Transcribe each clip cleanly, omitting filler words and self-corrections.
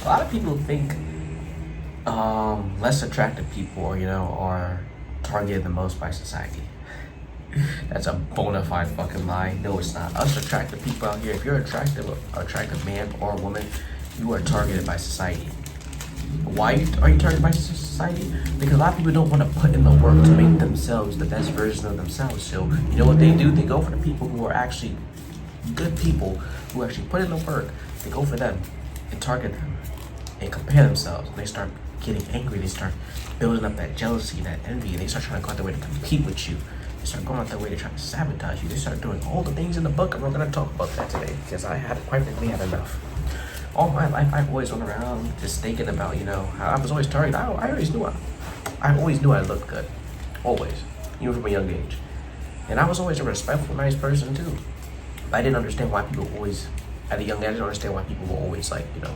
lot of people think less attractive people, are targeted the most by society. That's a bona fide fucking lie. No, it's not. Us attractive people out here, if you're attractive man or woman, you are targeted by society. Why are you targeted by society? Because a lot of people don't want to put in the work to make themselves the best version of themselves. So you know what they do? They go for the people who are actually good people, who actually put in the work. They go for them and target them and compare themselves. And they start getting angry. They start building up that jealousy, that envy, and they start trying to go out their way to compete with you. They start going out their way to try to sabotage you. They start doing all the things in the book. I'm not going to talk about that today because I had quite frankly had enough. All my life, I've always went around just thinking about, how I was always targeted. I always knew I looked good. Always. Even from a young age. And I was always a respectful, nice person too. But I didn't understand why people always, at a young age, I didn't understand why people were always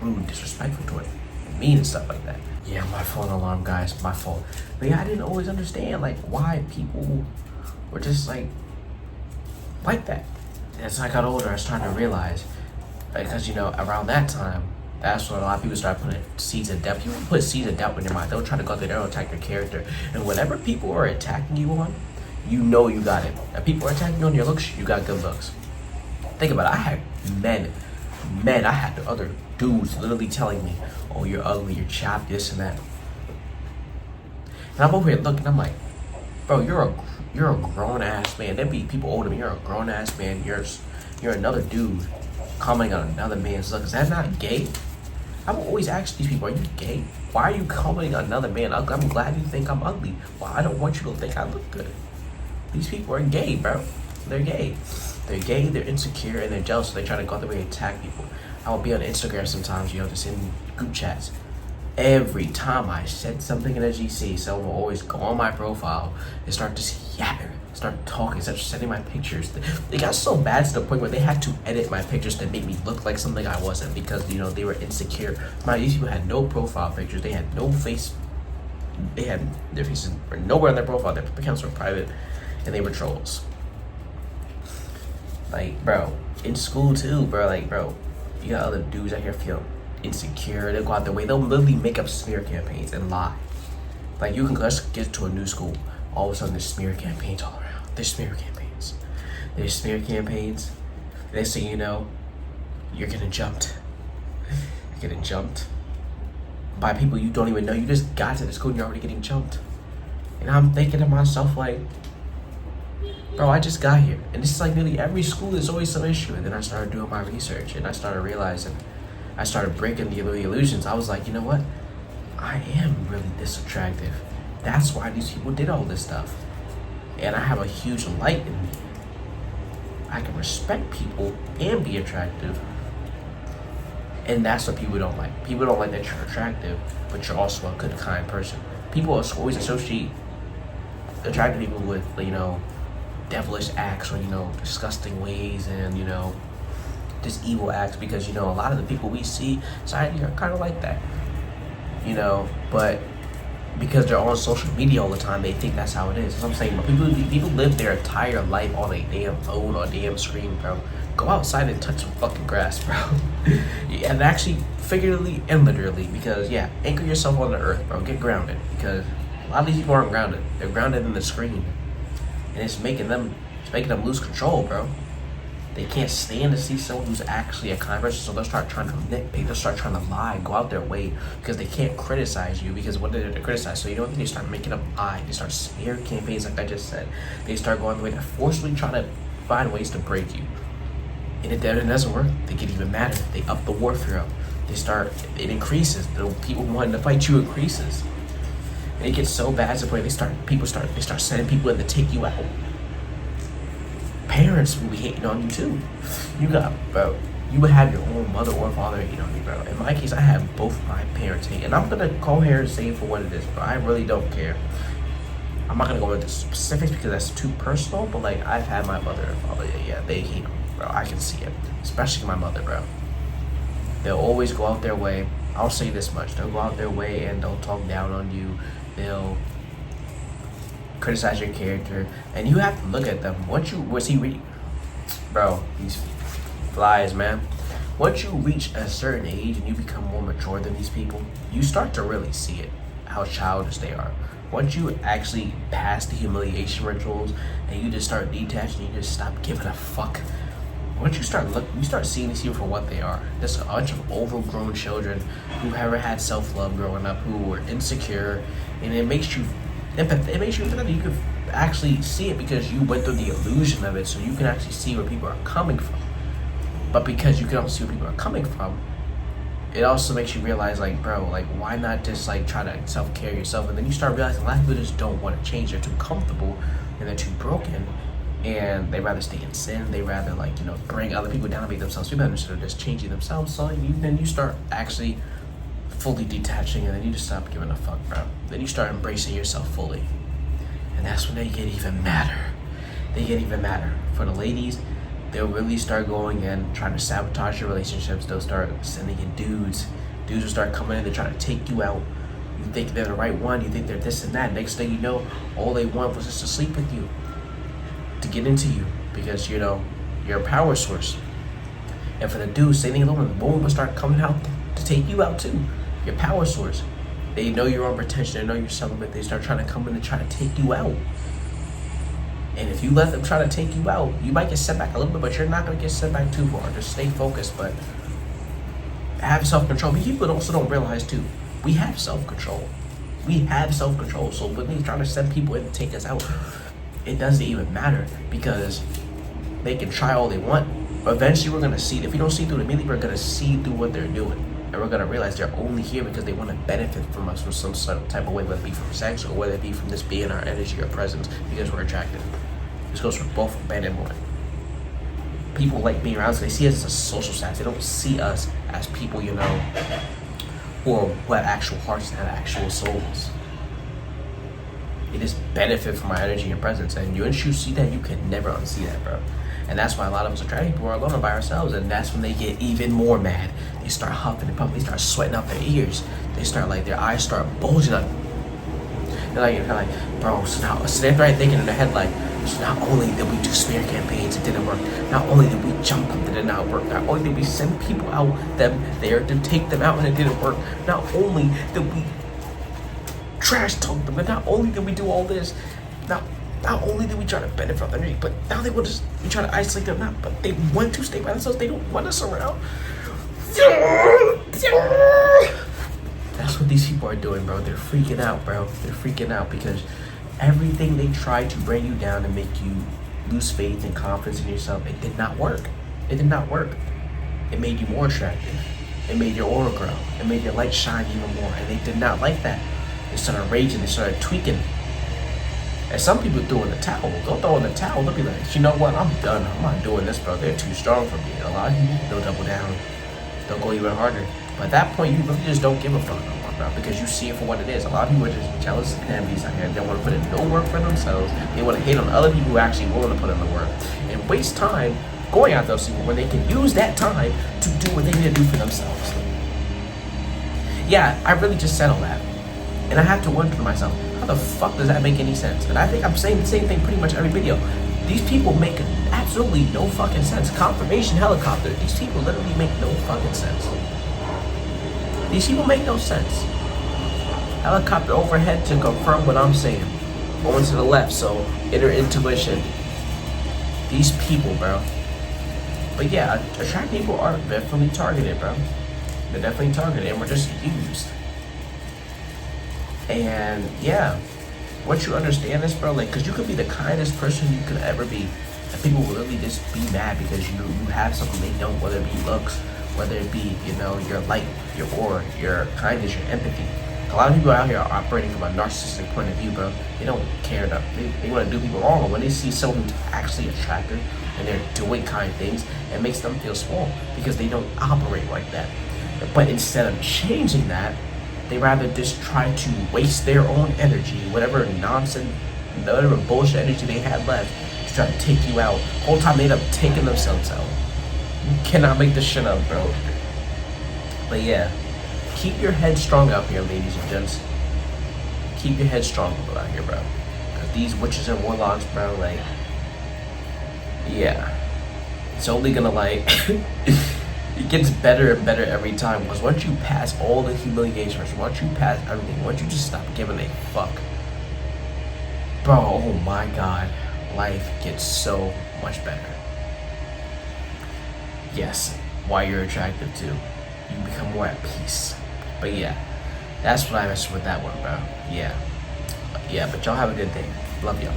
rude and disrespectful toward me and stuff like that. Yeah, my phone alarm, guys, my fault. But yeah, I didn't always understand why people were just like that. As I got older, I started to realize, because around that time, that's when a lot of people start putting seeds of doubt. People put seeds of doubt in your mind. They'll try to go there, they'll attack your character. And whatever people are attacking you on, you got it. If people are attacking you on your looks, you got good looks. Think about it. I had I had the other dudes literally telling me, oh, you're ugly, you're chopped, this and that. And I'm over here looking, I'm like, bro, you're a grown ass man. There'd be people older than me. You're a grown ass man. You're another dude commenting on another man's look. Is that not gay? I will always ask these people, are you gay? Why are you commenting on another man ugly? I'm glad you think I'm ugly. Well, I don't want you to think I look good. These people are gay, bro. They're gay. They're gay, they're insecure, and they're jealous, so they try to go out their way and attack people. I will be on Instagram sometimes, just in group chats. Every time I said something in a GC, someone will always go on my profile and start just yapping, start talking, start sending my pictures. They got so bad to the point where they had to edit my pictures to make me look like something I wasn't because, they were insecure. These people had no profile pictures. They had no face. They had their faces were nowhere on their profile. Their accounts were private, and they were trolls. Bro, in school too, bro. You got other dudes out here feel insecure. They'll go out their way. They'll literally make up smear campaigns and lie. You can just get to a new school. All of a sudden, there's smear campaigns all around. There's smear campaigns. Next thing you know, you're getting jumped. You're getting jumped by people you don't even know. You just got to the school and you're already getting jumped. And I'm thinking to myself, bro, I just got here. And this is nearly every school, there's always some issue. And then I started doing my research and I started realizing, I started breaking the illusions. I was like, you know what? I am really this attractive. That's why these people did all this stuff. And I have a huge light in me. I can respect people and be attractive. And that's what people don't like. People don't like that you're attractive, but you're also a good, kind person. People always associate attractive people with, devilish acts or, disgusting ways and, just evil acts because, a lot of the people we see society are kind of like that. But because they're on social media all the time, they think that's how it is. That's what I'm saying. But people live their entire life on a damn phone or a damn screen, bro. Go outside and touch some fucking grass, bro. And actually, figuratively and literally, because anchor yourself on the earth, bro. Get grounded, because a lot of these people aren't grounded. They're grounded in the screen, and it's making them lose control, bro. They can't stand to see someone who's actually a kind person, so they'll start trying to nitpick, they'll start trying to lie, go out their way, because they can't criticize you, because what they're to criticize. So you know what? They start making up lies, they start smear campaigns like I just said. They start going the way to forcefully trying to find ways to break you. And if that doesn't work, they get even madder. They up the warfare up. It increases. The people wanting to fight you increases. And it gets so bad to the point they start sending people in to take you out. Parents will be hating on you too. You would have your own mother or father hating on you, bro. In my case, I have both my parents hating. And I'm gonna go here and say it for what it is, bro. I really don't care. I'm not gonna go into specifics because that's too personal, but I've had my mother and father, they hate on me, bro. I can see it. Especially my mother, bro. They'll always go out their way. I'll say this much. They'll go out their way and they'll talk down on you. They'll criticize your character, and you have to look at them. Was he reading? Bro, these flies, man. Once you reach a certain age and you become more mature than these people, you start to really see it, how childish they are. Once you actually pass the humiliation rituals and you just start detaching, you just stop giving a fuck. Once you start seeing these people for what they are. Just a bunch of overgrown children who never had self-love growing up, who were insecure, and it makes you empathetic. It makes you empathetic. You can actually see it because you went through the illusion of it, so you can actually see where people are coming from. But because you can also see where people are coming from, it also makes you realize, like, bro, like, why not just like try to self-care yourself? And then you start realizing a lot of people just don't want to change. They're too comfortable and they're too broken, and they rather stay in sin. They rather, like, you know, bring other people down and make themselves feel better instead of just changing themselves. So then you start actually fully detaching, and then you just stop giving a fuck, bro. Then you start embracing yourself fully, and that's when they get even madder. They get even madder. For the ladies, they'll really start going and trying to sabotage your relationships. They'll start sending in dudes. Dudes will start coming in. They're trying to take you out. You think they're the right one. You think they're this and that. Next thing you know, all they want was just to sleep with you, to get into you, because, you know, you're a power source. And for the dudes, same thing alone. The woman will start coming out to take you out too. Your power source. They know you're on retention. They know you're celibate. They start trying to come in and try to take you out. And if you let them try to take you out, you might get set back a little bit, but you're not going to get set back too far. Just stay focused, but have self-control. People also don't realize too, we have self-control. We have self-control. So when they try to send people in to take us out, it doesn't even matter, because they can try all they want. But eventually we're going to see it. If we don't see through it immediately, we're going to see through what they're doing. And we're going to realize they're only here because they want to benefit from us from some sort of type of way, whether it be from sex or whether it be from just being our energy or presence, because we're attracted. This goes for both men and women. People like being around us. They see us as a social status. They don't see us as people, you know, who have actual hearts and have actual souls. They just benefit from our energy and presence. And once you see that, you can never unsee that, bro. And that's why a lot of us attracted people are alone or by ourselves. And that's when they get even more mad. They start huffing and puffing. They start sweating out their ears. They start, like, their eyes start bulging up. They're like, bro, so they're right thinking in their head, like, so not only did we do smear campaigns, it didn't work. Not only did we jump them, it did not work. Not only did we send people out them there to take them out and it didn't work. Not only did we trash talk them, and not only did we do all this, not only did we try to benefit from their energy, but now they want to we try to isolate them. Not, but they want to stay by themselves. They don't want us around. That's what these people are doing, bro. They're freaking out, bro. They're freaking out because everything they tried to bring you down and make you lose faith and confidence in yourself, it did not work. It did not work. It made you more attractive. It made your aura grow. It made your light shine even more. And they did not like that. They started raging. They started tweaking. And some people threw in the towel. They'll throw in the towel. They'll be like, you know what? I'm done. I'm not doing this, bro. They're too strong for me. A lot of people, they'll double down. They'll go even harder. But at that point, you really just don't give a fuck no more, bro, because you see it for what it is. A lot of people are just jealous and envious out here. They don't want to put in no work for themselves. They want to hate on other people who are actually willing to put in the work and waste time going out those people when they can use that time to do what they need to do for themselves. Yeah, I really just said all that. And I have to wonder to myself, how the fuck does that make any sense? And I think I'm saying the same thing pretty much every video. These people make absolutely no fucking sense. Confirmation helicopter. These people literally make no fucking sense. These people make no sense. Helicopter overhead to confirm what I'm saying. Going to the left, so inner intuition. These people, bro. But yeah, attract people are definitely targeted, bro. They're definitely targeted, and we're just used. And yeah, once you understand this, bro, like, because you could be the kindest person you could ever be, and people will really just be mad because you have something they don't, whether it be looks, whether it be, you know, your light, your aura, your kindness, your empathy. A lot of people out here are operating from a narcissistic point of view, bro. They don't care enough. They want to do people wrong. And when they see someone who's actually attractive and they're doing kind things, it makes them feel small because they don't operate like that. But instead of changing that, they rather just try to waste their own energy, whatever nonsense, whatever bullshit energy they had left, to try to take you out. Whole time they end up taking themselves out. You cannot make this shit up, bro. But yeah, keep your head strong out here, ladies and gents. Keep your head strong out here, bro. Because these witches and warlocks, bro, like, yeah. It's only gonna, like, It gets better and better every time. Because once you pass all the humiliations, once you pass everything, once you just stop giving a fuck, bro, oh my god, life gets so much better. Yes, while you're attractive too, you become more at peace. But yeah, that's what I messed with that one, bro. Yeah, but y'all have a good day. Love y'all.